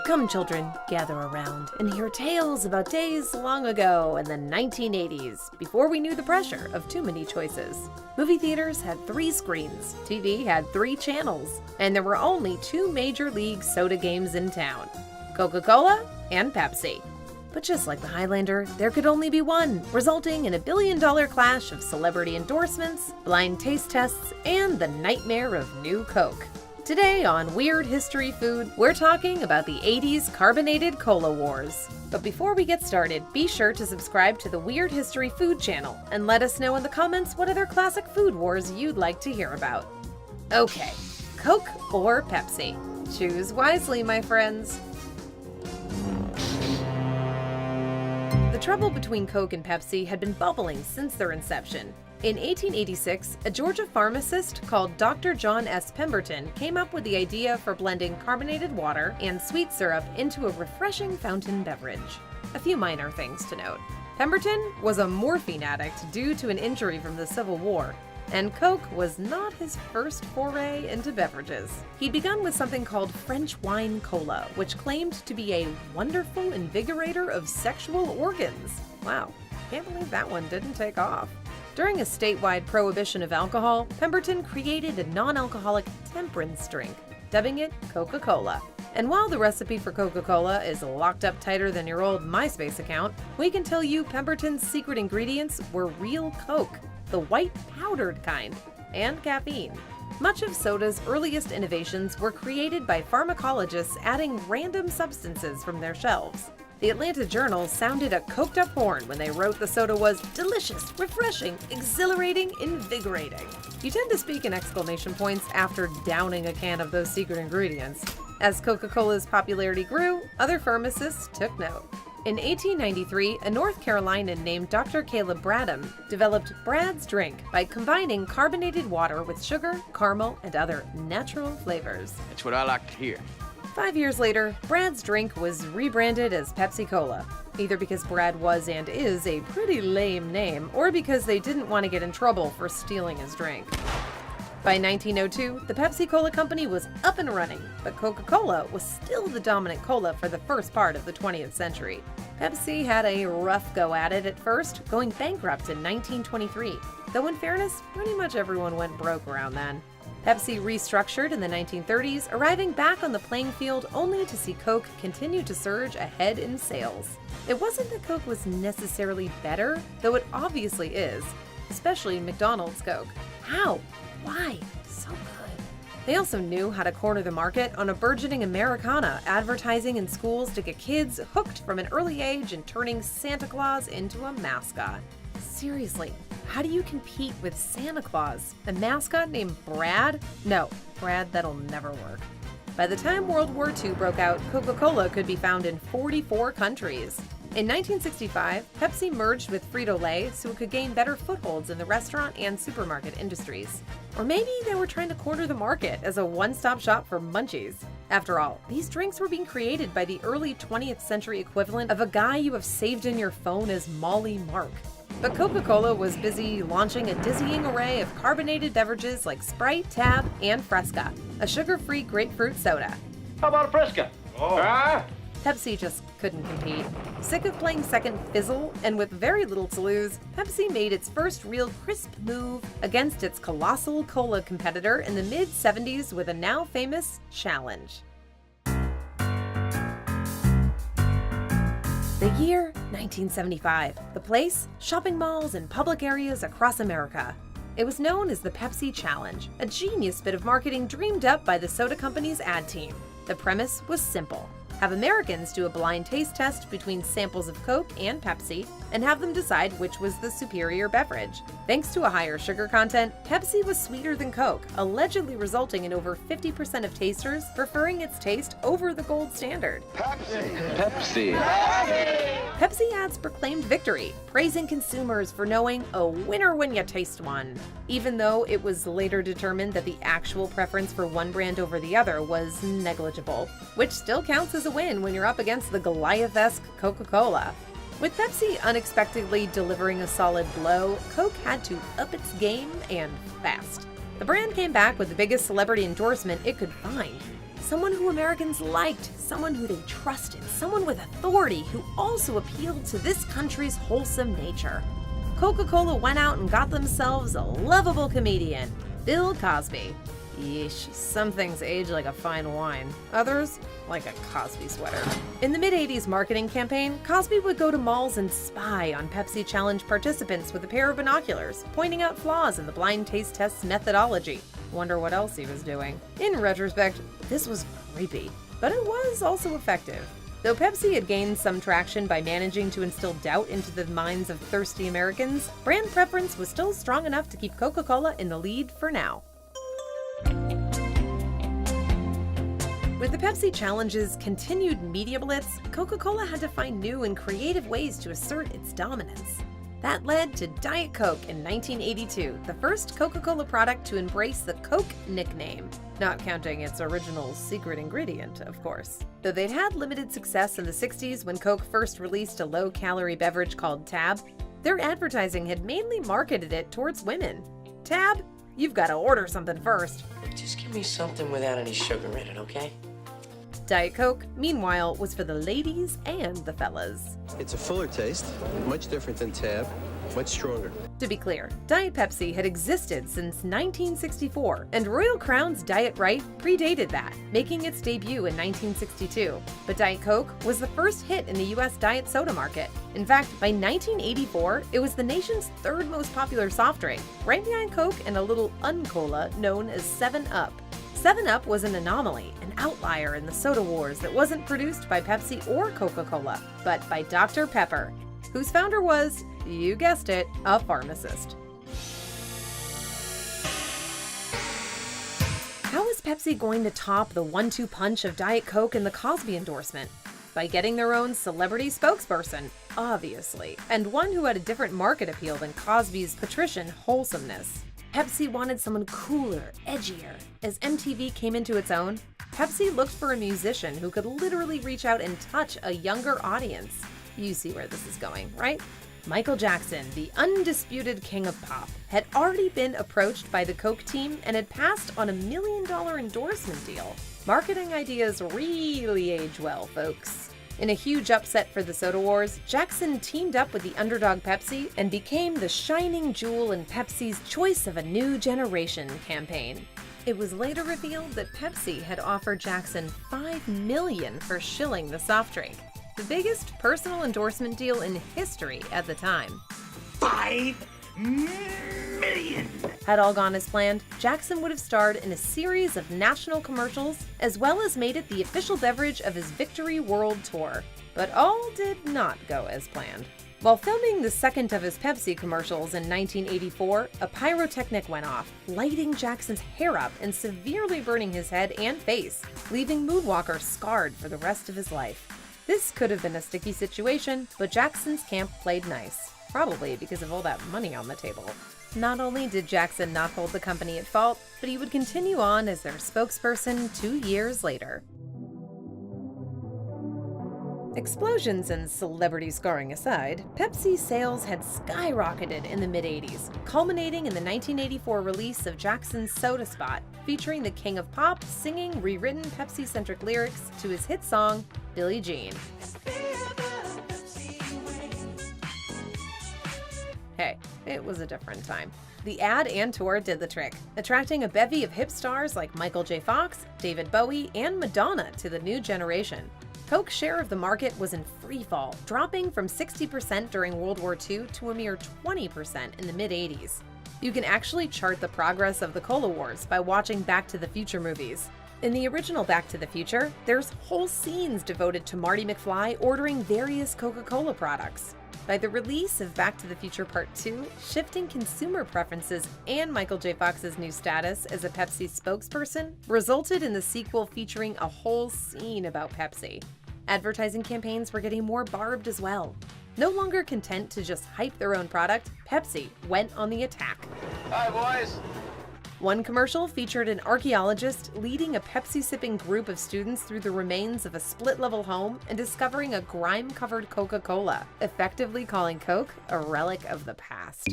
Come, children, gather around and hear tales about days long ago in the 1980s, before we knew the pressure of too many choices. Movie theaters had 3 screens, TV had 3 channels, and there were only 2 major league soda games in town: Coca-Cola and Pepsi. But just like the Highlander, there could only be one, resulting in a billion-dollar clash of celebrity endorsements, blind taste tests, and the nightmare of new Coke. Today on Weird History Food, we're talking about the 80s carbonated cola wars. But before we get started, be sure to subscribe to the Weird History Food channel and let us know in the comments what other classic food wars you'd like to hear about. Okay, Coke or Pepsi? Choose wisely, my friends. The trouble between Coke and Pepsi had been bubbling since their inception. In 1886, a Georgia pharmacist called Dr. John S. Pemberton came up with the idea for blending carbonated water and sweet syrup into a refreshing fountain beverage. A few minor things to note. Pemberton was a morphine addict due to an injury from the Civil War, and Coke was not his first foray into beverages. He'd begun with something called French wine cola, which claimed to be a wonderful invigorator of sexual organs. Wow, can't believe that one didn't take off. During a statewide prohibition of alcohol, Pemberton created a non-alcoholic temperance drink, dubbing it Coca-Cola. And while the recipe for Coca-Cola is locked up tighter than your old MySpace account, we can tell you Pemberton's secret ingredients were real Coke, the white powdered kind, and caffeine. Much of soda's earliest innovations were created by pharmacologists adding random substances from their shelves. The Atlanta Journal sounded a coked-up horn when they wrote the soda was delicious, refreshing, exhilarating, invigorating. You tend to speak in exclamation points after downing a can of those secret ingredients. As Coca-Cola's popularity grew, other pharmacists took note. In 1893, a North Carolinian named Dr. Caleb Bradham developed Brad's drink by combining carbonated water with sugar, caramel, and other natural flavors. That's what I like to hear. 5 years later, Brad's drink was rebranded as Pepsi Cola, either because Brad was and is a pretty lame name, or because they didn't want to get in trouble for stealing his drink. By 1902, the Pepsi Cola company was up and running, but Coca-Cola was still the dominant cola for the first part of the 20th century. Pepsi had a rough go at it at first, going bankrupt in 1923, though in fairness, pretty much everyone went broke around then. Pepsi restructured in the 1930s, arriving back on the playing field only to see Coke continue to surge ahead in sales. It wasn't that Coke was necessarily better, though it obviously is, especially McDonald's Coke. How? Why? So good. They also knew how to corner the market on a burgeoning Americana, advertising in schools to get kids hooked from an early age and turning Santa Claus into a mascot. Seriously, how do you compete with Santa Claus? A mascot named Brad? No, Brad, that'll never work. By the time World War II broke out, Coca-Cola could be found in 44 countries. In 1965, Pepsi merged with Frito-Lay so it could gain better footholds in the restaurant and supermarket industries. Or maybe they were trying to corner the market as a one-stop shop for munchies. After all, these drinks were being created by the early 20th century equivalent of a guy you have saved in your phone as Molly Mark. But Coca-Cola was busy launching a dizzying array of carbonated beverages like Sprite, Tab, and Fresca, a sugar-free grapefruit soda. How about a Fresca? Pepsi just couldn't compete. Sick of playing second fizzle, and with very little to lose, Pepsi made its first real crisp move against its colossal cola competitor in the mid-70s with a now famous challenge. The year 1975. The place? Shopping malls and public areas across America. It was known as the Pepsi Challenge, a genius bit of marketing dreamed up by the soda company's ad team. The premise was simple. Have Americans do a blind taste test between samples of Coke and Pepsi, and have them decide which was the superior beverage. Thanks to a higher sugar content, Pepsi was sweeter than Coke, allegedly resulting in over 50% of tasters preferring its taste over the gold standard. Pepsi. Pepsi ads proclaimed victory, praising consumers for knowing a winner when you taste one, even though it was later determined that the actual preference for one brand over the other was negligible, which still counts as a win when you're up against the Goliath-esque Coca-Cola. With Pepsi unexpectedly delivering a solid blow, Coke had to up its game and fast. The brand came back with the biggest celebrity endorsement it could find. someone who Americans liked, someone who they trusted, someone with authority who also appealed to this country's wholesome nature. Coca-Cola went out and got themselves a lovable comedian, Bill Cosby. Yeesh, some things age like a fine wine, others like a Cosby sweater. In the mid-'80s marketing campaign, Cosby would go to malls and spy on Pepsi Challenge participants with a pair of binoculars, pointing out flaws in the blind taste test's methodology. Wonder what else he was doing. In retrospect, this was creepy, but it was also effective. Though Pepsi had gained some traction by managing to instill doubt into the minds of thirsty Americans, brand preference was still strong enough to keep Coca-Cola in the lead for now. With the Pepsi Challenge's continued media blitz, Coca-Cola had to find new and creative ways to assert its dominance. That led to Diet Coke in 1982, the first Coca-Cola product to embrace the Coke nickname, not counting its original secret ingredient, of course. Though they'd had limited success in the 60s when Coke first released a low-calorie beverage called Tab, their advertising had mainly marketed it towards women. Tab, you've got to order something first. Just give me something without any sugar in it, okay? Diet Coke, meanwhile, was for the ladies and the fellas. It's a fuller taste, much different than Tab, much stronger. To be clear, Diet Pepsi had existed since 1964, and Royal Crown's Diet Right predated that, making its debut in 1962. But Diet Coke was the first hit in the US diet soda market. In fact, by 1984, it was the nation's third most popular soft drink, right behind Coke and a little uncola known as 7-Up. 7-Up was an anomaly, an outlier in the soda wars that wasn't produced by Pepsi or Coca-Cola, but by Dr. Pepper, whose founder was, you guessed it, a pharmacist. How is Pepsi going to top the 1-2 punch of Diet Coke and the Cosby endorsement? By getting their own celebrity spokesperson, obviously, and one who had a different market appeal than Cosby's patrician wholesomeness. Pepsi wanted someone cooler, edgier. As MTV came into its own, Pepsi looked for a musician who could literally reach out and touch a younger audience. You see where this is going, right? Michael Jackson, the undisputed king of pop, had already been approached by the Coke team and had passed on $1 million endorsement deal. Marketing ideas really age well, folks. In a huge upset for the soda wars, Jackson teamed up with the underdog Pepsi and became the shining jewel in Pepsi's Choice of a New Generation campaign. It was later revealed that Pepsi had offered Jackson $5 million for shilling the soft drink, the biggest personal endorsement deal in history at the time. $5 million! Had all gone as planned, Jackson would have starred in a series of national commercials, as well as made it the official beverage of his Victory World Tour. But all did not go as planned. While filming the second of his Pepsi commercials in 1984, a pyrotechnic went off, lighting Jackson's hair up and severely burning his head and face, leaving Moonwalker scarred for the rest of his life. This could have been a sticky situation, but Jackson's camp played nice, probably because of all that money on the table. Not only did Jackson not hold the company at fault, but he would continue on as their spokesperson 2 years later. Explosions and celebrity scarring aside, Pepsi's sales had skyrocketed in the mid-'80s, culminating in the 1984 release of Jackson's Soda Spot, featuring the King of Pop singing rewritten Pepsi-centric lyrics to his hit song, Billie Jean. Hey, it was a different time. The ad and tour did the trick, attracting a bevy of hip stars like Michael J. Fox, David Bowie, and Madonna to the new generation. Coke's share of the market was in freefall, dropping from 60% during World War II to a mere 20% in the mid-'80s. You can actually chart the progress of the Cola Wars by watching Back to the Future movies. In the original Back to the Future, there's whole scenes devoted to Marty McFly ordering various Coca-Cola products. By the release of Back to the Future Part 2, shifting consumer preferences and Michael J. Fox's new status as a Pepsi spokesperson resulted in the sequel featuring a whole scene about Pepsi. Advertising campaigns were getting more barbed as well. No longer content to just hype their own product, Pepsi went on the attack. Hi, boys. One commercial featured an archaeologist leading a Pepsi-sipping group of students through the remains of a split-level home and discovering a grime-covered Coca-Cola, effectively calling Coke a relic of the past.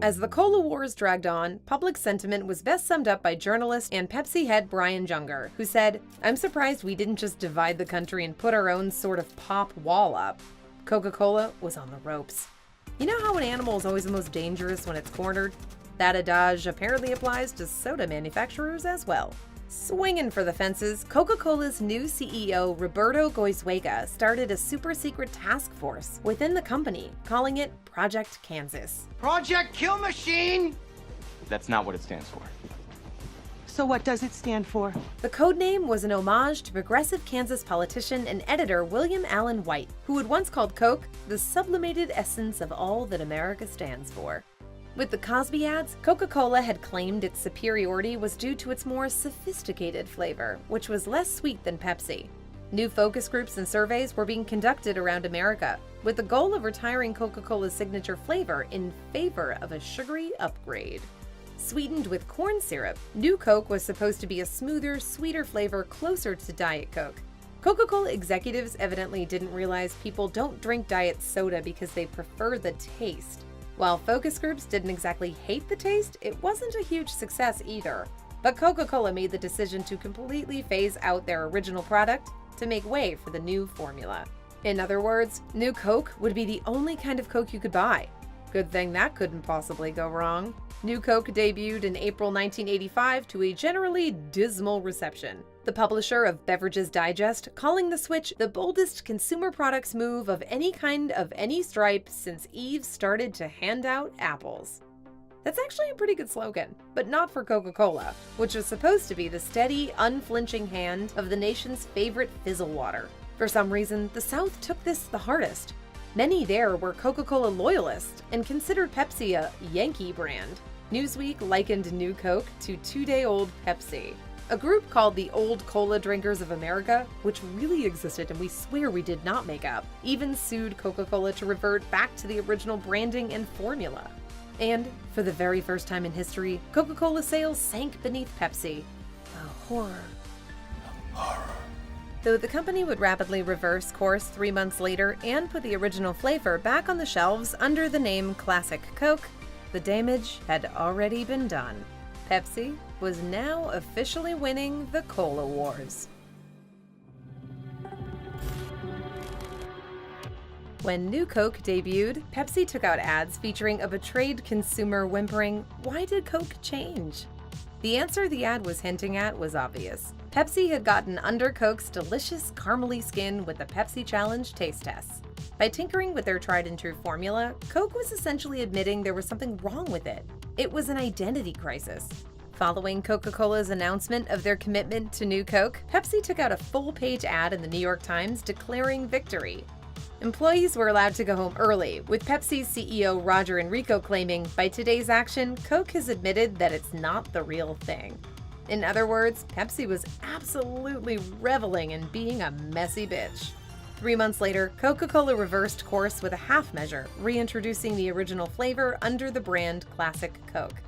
As the Cola Wars dragged on, public sentiment was best summed up by journalist and Pepsi head Brian Junger, who said, "I'm surprised we didn't just divide the country and put our own sort of pop wall up." Coca-Cola was on the ropes. You know how an animal is always the most dangerous when it's cornered? That adage apparently applies to soda manufacturers as well. Swinging for the fences, Coca-Cola's new CEO, Roberto Goizuega, started a super-secret task force within the company, calling it Project Kansas. Project Kill Machine! That's not what it stands for. So what does it stand for? The codename was an homage to progressive Kansas politician and editor William Allen White, who had once called Coke the sublimated essence of all that America stands for. With the Cosby ads, Coca-Cola had claimed its superiority was due to its more sophisticated flavor, which was less sweet than Pepsi. New focus groups and surveys were being conducted around America, with the goal of retiring Coca-Cola's signature flavor in favor of a sugary upgrade. Sweetened with corn syrup, New Coke was supposed to be a smoother, sweeter flavor closer to Diet Coke. Coca-Cola executives evidently didn't realize people don't drink diet soda because they prefer the taste. While focus groups didn't exactly hate the taste, it wasn't a huge success either. But Coca-Cola made the decision to completely phase out their original product to make way for the new formula. In other words, New Coke would be the only kind of Coke you could buy. Good thing that couldn't possibly go wrong. New Coke debuted in April 1985 to a generally dismal reception. The publisher of Beverages Digest calling the switch the boldest consumer products move of any kind of any stripe since Eve started to hand out apples. That's actually a pretty good slogan, but not for Coca-Cola, which was supposed to be the steady, unflinching hand of the nation's favorite fizzle water. For some reason, the South took this the hardest. Many there were Coca-Cola loyalists and considered Pepsi a Yankee brand. Newsweek likened New Coke to two-day-old Pepsi. A group called the Old Cola Drinkers of America, which really existed and we swear we did not make up, even sued Coca-Cola to revert back to the original branding and formula. And, for the very first time in history, Coca-Cola sales sank beneath Pepsi. A horror. Though the company would rapidly reverse course 3 months later and put the original flavor back on the shelves under the name Classic Coke, the damage had already been done. Pepsi was now officially winning the Cola Wars. When New Coke debuted, Pepsi took out ads featuring a betrayed consumer whimpering, "Why did Coke change?" The answer the ad was hinting at was obvious. Pepsi had gotten under Coke's delicious caramely skin with the Pepsi Challenge taste tests. By tinkering with their tried-and-true formula, Coke was essentially admitting there was something wrong with it. It was an identity crisis. Following Coca-Cola's announcement of their commitment to New Coke, Pepsi took out a full-page ad in the New York Times declaring victory. Employees were allowed to go home early, with Pepsi's CEO Roger Enrico claiming, "By today's action, Coke has admitted that it's not the real thing." In other words, Pepsi was absolutely reveling in being a messy bitch. 3 months later, Coca-Cola reversed course with a half measure, reintroducing the original flavor under the brand Classic Coke.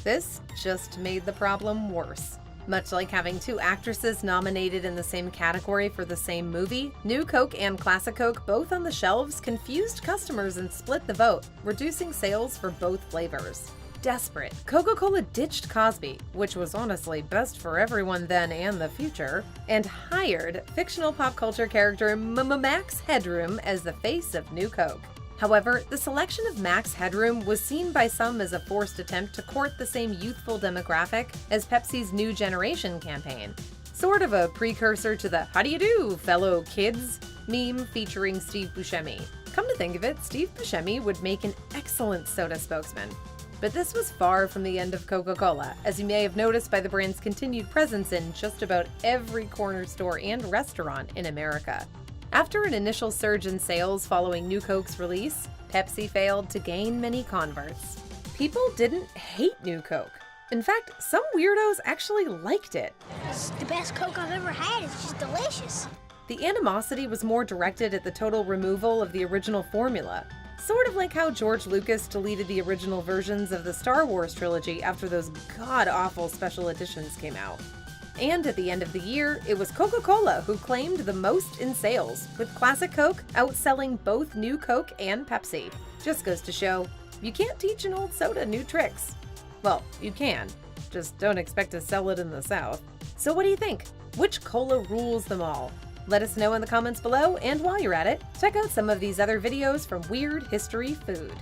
This just made the problem worse. Much like having two actresses nominated in the same category for the same movie, New Coke and Classic Coke both on the shelves confused customers and split the vote, reducing sales for both flavors. Desperate, Coca-Cola ditched Cosby, which was honestly best for everyone then and the future, and hired fictional pop culture character Max Headroom as the face of New Coke. However, the selection of Max Headroom was seen by some as a forced attempt to court the same youthful demographic as Pepsi's New Generation campaign. Sort of a precursor to the "How do you do, fellow kids?" meme featuring Steve Buscemi. Come to think of it, Steve Buscemi would make an excellent soda spokesman. But this was far from the end of Coca-Cola, as you may have noticed by the brand's continued presence in just about every corner store and restaurant in America. After an initial surge in sales following New Coke's release, Pepsi failed to gain many converts. People didn't hate New Coke. In fact, some weirdos actually liked it. It's the best Coke I've ever had. It's just delicious. The animosity was more directed at the total removal of the original formula, sort of like how George Lucas deleted the original versions of the Star Wars trilogy after those god-awful special editions came out. And at the end of the year, it was Coca-Cola who claimed the most in sales, with Classic Coke outselling both New Coke and Pepsi. Just goes to show, You can't teach an old soda new tricks. Well, you can, just don't expect to sell it in the South. So what do you think? Which cola rules them all? Let us know in the comments below, and while you're at it, check out some of these other videos from Weird History Food.